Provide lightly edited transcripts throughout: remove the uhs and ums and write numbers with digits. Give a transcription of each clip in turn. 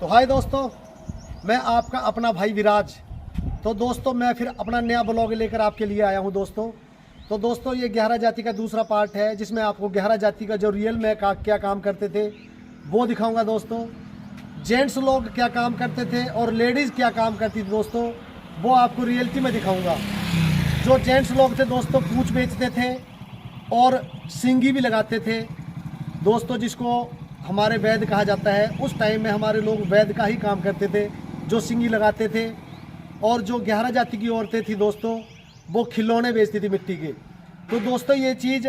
तो हाय दोस्तों, मैं आपका अपना भाई विराज। तो दोस्तों मैं फिर अपना नया ब्लॉग लेकर आपके लिए आया हूं दोस्तों। तो दोस्तों ये 11 जाति का दूसरा पार्ट है, जिसमें आपको 11 जाति का जो रियल में क्या काम करते थे वो दिखाऊंगा दोस्तों। जेंट्स लोग क्या काम करते थे और लेडीज़ क्या काम करती थी दोस्तों, वो आपको रियलिटी में दिखाऊंगा। जो जेंट्स लोग थे दोस्तों, पूँछ बेचते थे और सिंगी भी लगाते थे दोस्तों, जिसको हमारे वैद्य कहा जाता है। उस टाइम में हमारे लोग वैद्य का ही काम करते थे, जो सिंगी लगाते थे। और जो 11 जाति की औरतें थी दोस्तों, वो खिलौने बेचती थी मिट्टी के। तो दोस्तों ये चीज़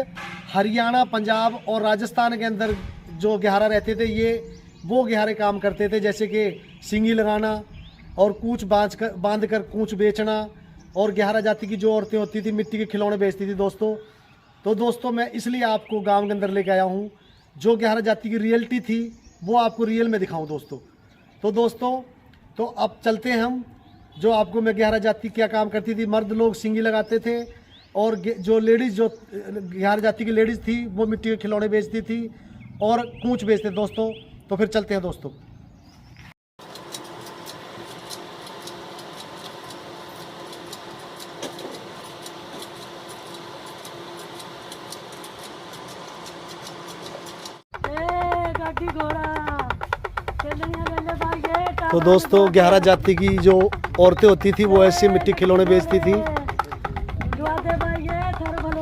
हरियाणा, पंजाब और राजस्थान के अंदर जो 11 रहते थे, ये वो 11 काम करते थे, जैसे कि सिंगी लगाना और कूच बांध कर कूच बेचना। और 11 जाति की जो औरतें होती थी मिट्टी के खिलौने बेचती थी दोस्तों। तो दोस्तों मैं इसलिए आपको गांव के अंदर लेके आया हूँ, जो 11 जाति की रियलिटी थी वो आपको रियल में दिखाऊं दोस्तों। तो दोस्तों तो अब चलते हैं हम, जो आपको मैं 11 जाति क्या काम करती थी। मर्द लोग सिंगी लगाते थे और जो लेडीज़, जो 11 जाति की लेडीज़ थी, वो मिट्टी के खिलौने बेचती थी और कूच बेचते दोस्तों। तो फिर चलते हैं दोस्तों। तो दोस्तों 11 जाति की जो औरतें होती थी वो ऐसे मिट्टी खिलौने बेचती थी।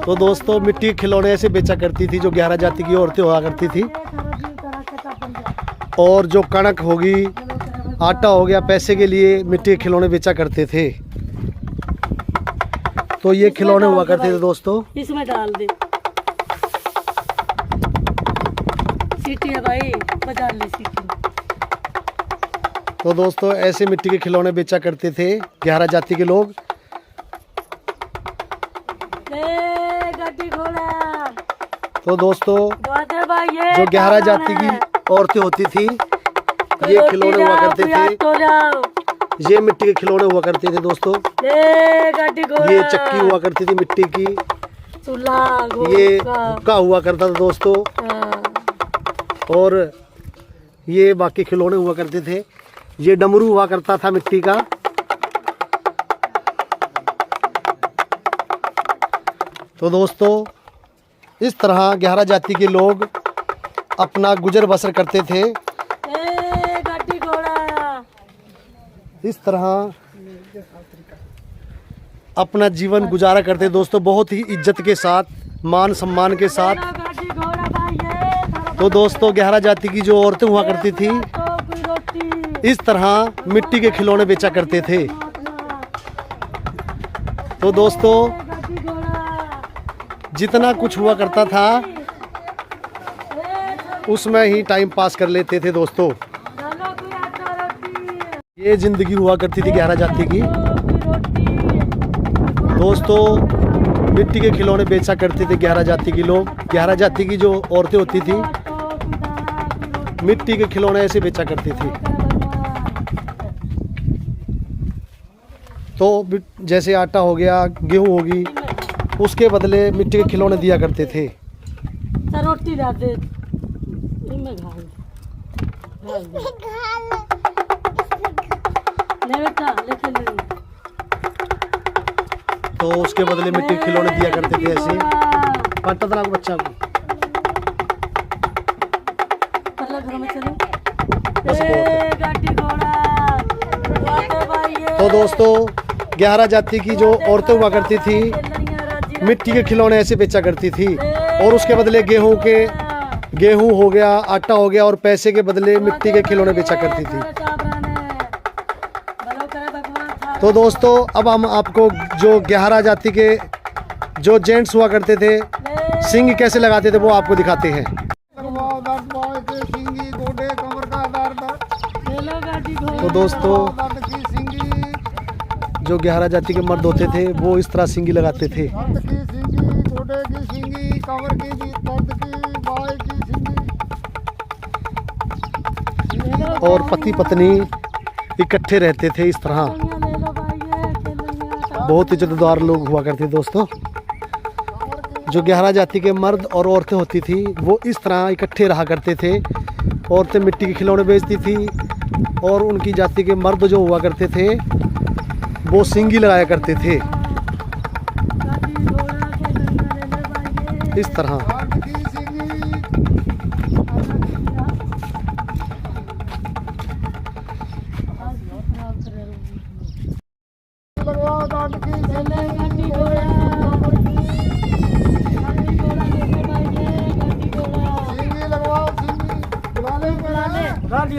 तो दोस्तों मिट्टी के खिलौने ऐसे बेचा करती थी जो 11 जाति की औरतें हुआ करती थी। और जो कणक होगी, आटा हो गया, पैसे के लिए मिट्टी के खिलौने बेचा करते थे। तो ये खिलौने हुआ करते थे दोस्तों। इसमें डाल दे, सीटी है भाई, बजा ले सीटी। तो दोस्तों ऐसे मिट्टी के खिलौने बेचा करते थे 11 जाति के लोग। तो दोस्तों जो 11 जाति की औरतें होती थी, ये खिलौने हुआ करते थे। ये मिट्टी के खिलौने हुआ करते थे दोस्तों। ये चक्की हुआ करती थी मिट्टी की। ये हुक्का हुआ करता था दोस्तों। और ये बाकी खिलौने हुआ करते थे। ये डमरू हुआ करता था मिट्टी का। तो दोस्तों इस तरह 11 जाति के लोग अपना गुजर बसर करते थे। इस तरह अपना जीवन गुजारा करते दोस्तों, बहुत ही इज्जत के साथ, मान सम्मान के साथ। तो दोस्तों 11 जाति की जो औरतें हुआ करती थी, इस तरह मिट्टी के खिलौने बेचा करते थे। तो दोस्तों जितना कुछ हुआ करता था उसमें ही टाइम पास कर लेते थे दोस्तों। ये जिंदगी हुआ करती थी 11 जाति की दोस्तों। मिट्टी के खिलौने बेचा करते थे 11 जाति के लोग। 11 जाति की जो औरतें होती थी मिट्टी के खिलौने ऐसे बेचा करती थी। तो जैसे आटा हो गया, गेहूँ होगी, उसके बदले मिट्टी के खिलौने दिया करते थे। रोटी दे। तो उसके बदले मिट्टी के खिलौने दिया करते थे ऐसे। काटा था बच्चा को। तो दोस्तों 11 जाति की जो औरतें हुआ करती थी, मिट्टी के खिलौने ऐसे बेचा करती थी। और उसके बदले गेहूं हो गया, आटा हो गया, और पैसे के बदले मिट्टी के खिलौने बेचा करती थी। तो दोस्तों अब हम आपको जो 11 जाति के जो जेंट्स हुआ करते थे, सिंग कैसे लगाते थे, वो आपको दिखाते हैं। तो दोस्तों जो 11 जाति के मर्द होते थे वो इस तरह सिंगी लगाते थे। और पति पत्नी इकट्ठे रहते थे इस तरह। बहुत इज्जतदार लोग हुआ करते दोस्तों। जो 11 जाति के मर्द और औरतें होती थी वो इस तरह इकट्ठे रहा करते थे। औरतें मिट्टी के खिलौने बेचती थी, और उनकी जाति के मर्द जो हुआ करते थे वो सिंगी लगाया करते थे इस तरह।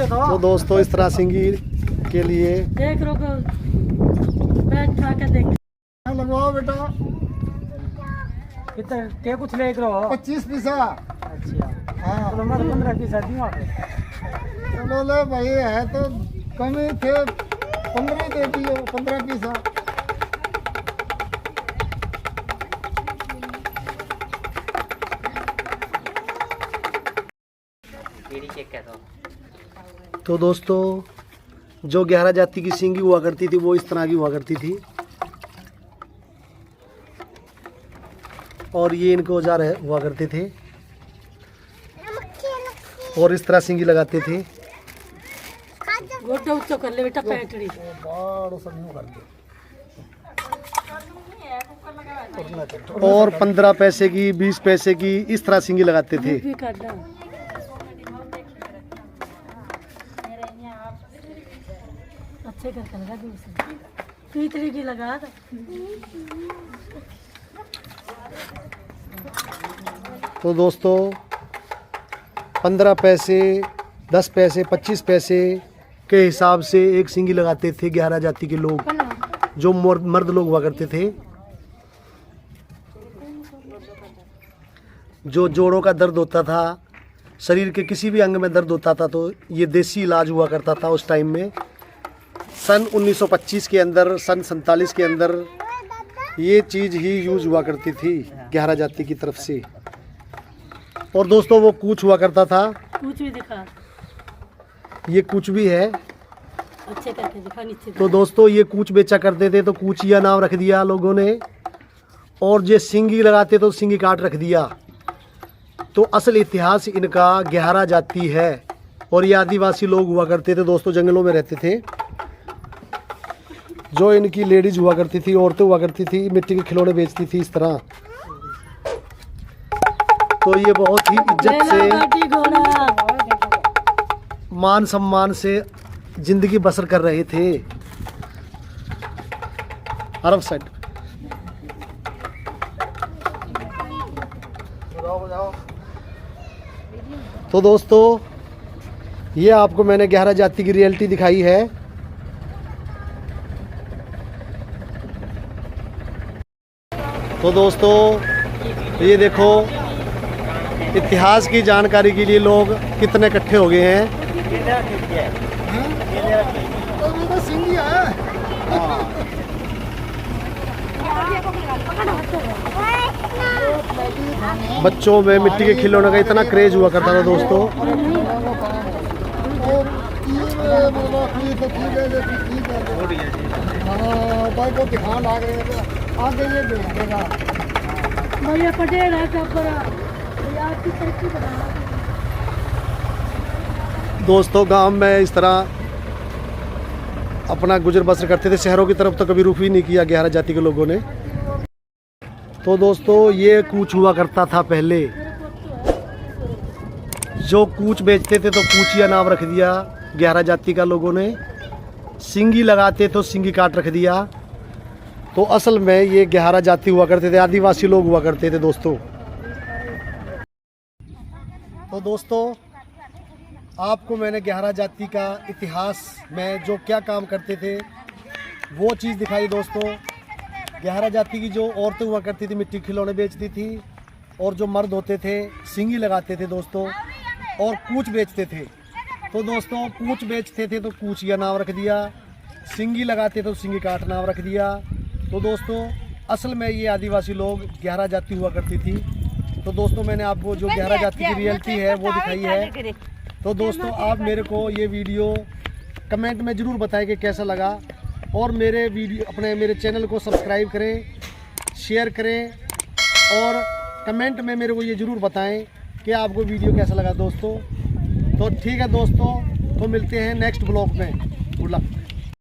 तो दोस्तों इस तरह सिंगी के लिए देख रोको बैठ के देख लगवाओ बेटा। कितना क्या कुछ लेकर हो? 25 पैसा। अच्छा हाँ तो मैं 15 पैसा दूंगा। चलो ले भाई, है तो कम ही थे, 15 दे दियो, 15 पैसा। तो दोस्तों जो 11 जाति की सिंगी हुआ करती थी वो इस तरह की हुआ करती थी और ये इनके औजार हुआ करते थे और इस तरह सिंगी लगाते थे। गोटो उच्चो कर ले बेटा पैंटड़ी। और 15 पैसे की 20 पैसे की इस तरह सिंगी लगाते थे। भी करना अच्छे करके लगा दूसरी तीतरी की लगा दो। तो दोस्तों 15 पैसे 10 पैसे 25 पैसे के हिसाब से एक सिंगी लगाते थे 11 जाति के लोग जो मर्द लोग हुआ करते थे। जो जोड़ों का दर्द होता था, शरीर के किसी भी अंग में दर्द होता था तो ये देसी इलाज हुआ करता था उस टाइम में। सन 1925 के अंदर, सन 47 के अंदर ये चीज़ ही यूज हुआ करती थी 11 जाति की तरफ से। और दोस्तों वो कूच हुआ करता था, कुछ भी दिखा ये कूच भी है। अच्छे करके दिखा नीचे तो दोस्तों ये कूच बेचा करते थे तो कूचिया नाम रख दिया लोगों ने, और जो सिंगी लगाते तो सिंगी काट रख दिया। तो असल इतिहास इनका 11 जाति है और ये आदिवासी लोग हुआ करते थे दोस्तों, जंगलों में रहते थे। जो इनकी लेडीज हुआ करती थी, औरतें हुआ करती थी, मिट्टी के खिलौने बेचती थी इस तरह। तो ये बहुत ही इज्जत से मान सम्मान से जिंदगी बसर कर रहे थे। अरब साइड तो दोस्तों ये आपको मैंने 11 जाति की रियलिटी दिखाई है। तो दोस्तों ये देखो इतिहास की जानकारी के लिए लोग कितने इकट्ठे हो गए हैं। तो ये तो सिंगी है। बच्चों में मिट्टी के खिलौने का इतना क्रेज हुआ करता था दोस्तों। भैया पटेल है आपकी तरक्की बना। दोस्तों गांव में इस तरह अपना गुजर बसर करते थे, शहरों की तरफ तो कभी रुख भी नहीं किया 11 जाति के लोगों ने। तो दोस्तों ये कूच हुआ करता था पहले, जो कूच बेचते थे तो कूचिया नाम रख दिया 11 जाति का लोगों ने। सिंगी लगाते तो सिंगी काट रख दिया। तो असल में ये 11 जाति हुआ करते थे, आदिवासी लोग हुआ करते थे दोस्तों। तो दोस्तों आपको मैंने 11 जाति का इतिहास में जो क्या काम करते थे वो चीज़ दिखाई दोस्तों। 11 जाति की जो औरतें हुआ करती थी मिट्टी खिलौने बेचती थी, और जो मर्द होते थे सिंगी लगाते थे दोस्तों, और कूच बेचते थे। तो दोस्तों कूच बेचते थे तो कूचिया नाम रख दिया, सिंगी लगाते तो सिंगी काट नाम रख दिया। तो दोस्तों असल में ये आदिवासी लोग 11 जाति हुआ करती थी। तो दोस्तों मैंने आपको जो 11 जाति की रियलिटी है वो दिखाई है। तो दोस्तों आप मेरे को ये वीडियो कमेंट में ज़रूर बताएं कि कैसा लगा, और मेरे चैनल को सब्सक्राइब करें, शेयर करें, और कमेंट में मेरे को ये ज़रूर बताएं कि आपको वीडियो कैसा लगा दोस्तों। तो ठीक है दोस्तों, तो मिलते हैं नेक्स्ट ब्लॉग में। Good luck.